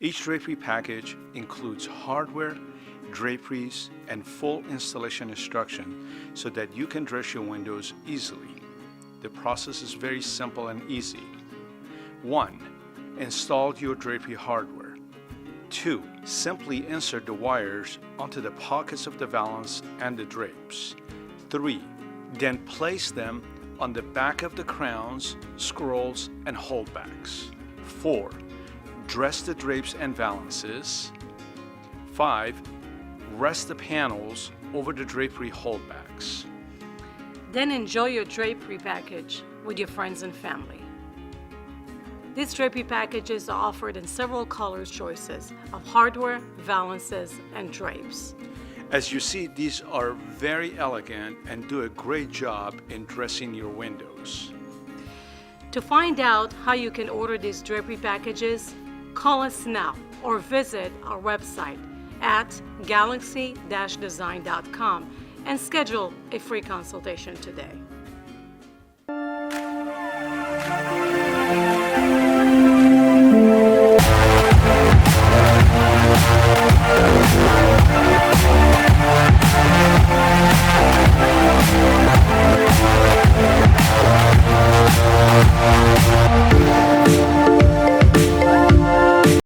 Each drapery package includes hardware, draperies, and full installation instruction so that you can dress your windows easily. The process is very simple and easy. 1. Install your drapery hardware. 2. Simply insert the wires onto the pockets of the valance and the drapes. 3. Then place them on the back of the crowns, scrolls, and holdbacks. 4. Dress the drapes and valances. 5. Rest the panels over the drapery holdbacks. Then enjoy your drapery package with your friends and family. These drapery packages are offered in several color choices of hardware, valances, and drapes. As you see, these are very elegant and do a great job in dressing your windows. To find out how you can order these drapery packages, call us now or visit our website at galaxy-design.com and schedule a free consultation today.